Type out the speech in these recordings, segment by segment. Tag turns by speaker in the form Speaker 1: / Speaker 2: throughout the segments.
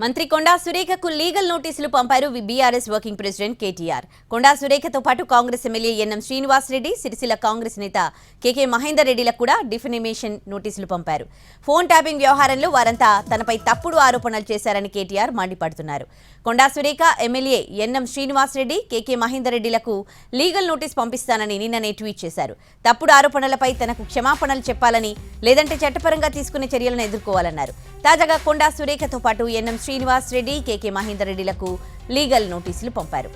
Speaker 1: మంత్రి కొండా సురేఖకు లీగల్ నోటీసులు పంపారు బీఆర్ఎస్ వర్కింగ్ ప్రెసిడెంట్ కేటీఆర్. కొండా సురేఖతో పాటు కాంగ్రెస్ ఎమ్మెల్యే ఎన్ఎం శ్రీనివాసరెడ్డి, సిరిసిల్ల కాంగ్రెస్ నేత కేకే మహేందర్ రెడ్డిలకు కూడా డిఫెమేషన్ నోటీసులు పంపారు. ఫోన్ ట్యాపింగ్ వ్యవహారంలో వారంతా తనపై తప్పుడు ఆరోపణలు చేశారని కేటీఆర్ మండిపడుతున్నారు. కొండా సురేఖ, ఎమ్మెల్యే ఎన్ఎం శ్రీనివాసరెడ్డి, కేకే మహేందర్ రెడ్డిలకు లీగల్ నోటీస్ పంపిస్తానని నిన్ననే ట్వీట్ చేశారు. తప్పుడు ఆరోపణలపై తనకు క్షమాపణలు చెప్పాలని, లేదంటే చట్టపరంగా తీసుకునే చర్యలను ఎదుర్కోవాలన్నారు. తాజాగా కొండా సురేఖతో పాటు ఎన్ఎం శ్రీనివాసరెడ్డి, కేకే మహేందర్ రెడ్డిలకు లీగల్ నోటీసులు పంపారు.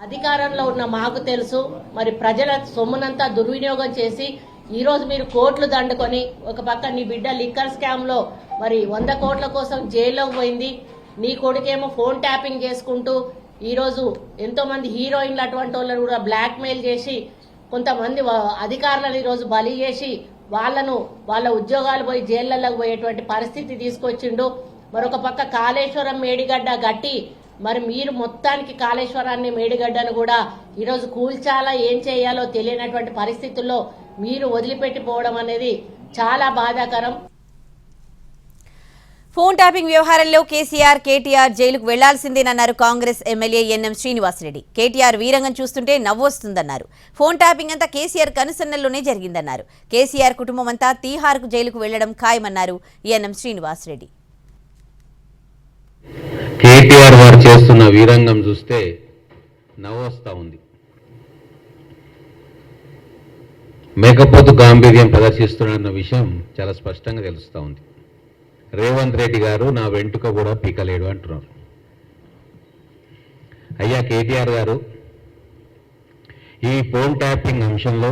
Speaker 2: అధికారంలో ఉన్న మాకు తెలుసు, మరి ప్రజల సొమ్మునంతా దుర్వినియోగం చేసి ఈరోజు మీరు కోట్లు దండుకొని ఒక పక్క నీ బిడ్డ లిక్కర్ స్కామ్ లో మరి 100 కోట్ల కోసం జైల్లోకి పోయింది, నీ కొడుకేమో ఫోన్ ట్యాపింగ్ చేసుకుంటూ ఈరోజు ఎంతో మంది హీరోయిన్లు అటువంటి వాళ్ళని కూడా బ్లాక్ మెయిల్ చేసి కొంతమంది అధికారులను ఈరోజు బలి చేసి వాళ్ళ ఉద్యోగాలు పోయి జైళ్లలోకి పోయేటువంటి పరిస్థితి తీసుకొచ్చిండు. మరొక పక్క కాళేశ్వరం మేడిగడ్డ గట్టి మరి మీరు మొత్తానికి కాళేశ్వరాన్ని మేడిగడ్డను కూడా ఈరోజు కూల్చాలా, ఏం చేయాలో తెలియనటువంటి పరిస్థితుల్లో మీరు వదిలిపెట్టిపోవడం అనేది చాలా బాధాకరం.
Speaker 1: ఫోన్ ట్యాపింగ్ వ్యవహారంలో కేసీఆర్, కేటీఆర్ జైలుకు వెళ్లాల్సిందేనన్నారు కాంగ్రెస్ ఎమ్మెల్యే ఎన్ఎం శ్రీనివాసరెడ్డి. కేటీఆర్ వీరంగం చూస్తుంటే నవ్వొస్తుందన్నారు. ఫోన్ ట్యాపింగ్ అంతా కేసీఆర్ కనుసన్నల్లోనే జరిగిందన్నారు. కేసీఆర్ కుటుంబం అంతా తీహార్కు జైలుకు వెళ్లడం ఖాయమన్నారు ఎన్ఎం శ్రీనివాసరెడ్డి.
Speaker 3: కేటీఆర్ వారు చేస్తున్న వీరంగం చూస్తే నవ్వొస్తా ఉంది. మేకపోతు గాంభీర్యం ప్రదర్శిస్తున్న విషయం చాలా స్పష్టంగా తెలుస్తూ ఉంది. రేవంత్ రెడ్డి గారు నా వెంట్రుక కూడా పీకలేడు అంటున్నారు. అయ్యా కేటీఆర్ గారు, ఈ ఫోన్ ట్యాపింగ్ అంశంలో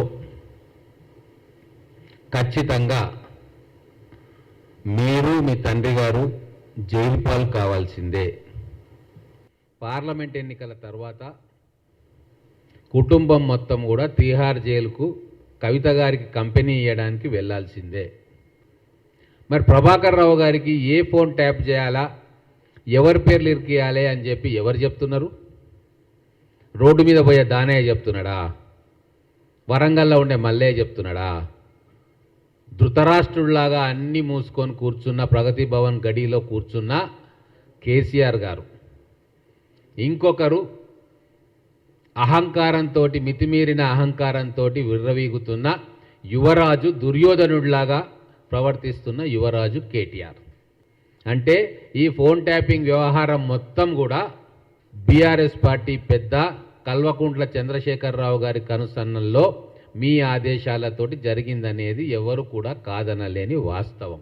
Speaker 3: ఖచ్చితంగా మీరు మీ తండ్రి గారు జైలు పాలు కావాల్సిందే. పార్లమెంట్ ఎన్నికల తర్వాత కుటుంబం మొత్తం కూడా తీహార్ జైలుకు కవిత గారికి కంపెనీ ఇవ్వడానికి వెళ్లాల్సిందే. మరి ప్రభాకర్ రావు గారికి ఏ ఫోన్ ట్యాప్ చేయాలా, ఎవరి పేర్లు ఇరికియాలి అని చెప్పి ఎవరు చెప్తున్నారు? రోడ్డు మీద పోయే దానయ్య చెప్తున్నాడా? వరంగల్లో ఉండే మల్లయ్య చెప్తున్నాడా? ధృతరాష్ట్రుడిలాగా అన్నీ మూసుకొని కూర్చున్న ప్రగతి భవన్ గడిలో కూర్చున్న కేసీఆర్ గారు, ఇంకొకరు అహంకారంతో, మితిమీరిన అహంకారంతో విర్రవీగుతున్న యువరాజు, దుర్యోధనుడిలాగా ప్రవర్తిస్తున్న యువరాజు కేటీఆర్. అంటే ఈ ఫోన్ ట్యాపింగ్ వ్యవహారం మొత్తం కూడా బీఆర్ఎస్ పార్టీ పెద్ద కల్వకుంట్ల చంద్రశేఖరరావు గారి కనుసన్నల్లో మీ ఆదేశాలతోటి జరిగిందనేది ఎవరు కూడా కాదనలేని వాస్తవం.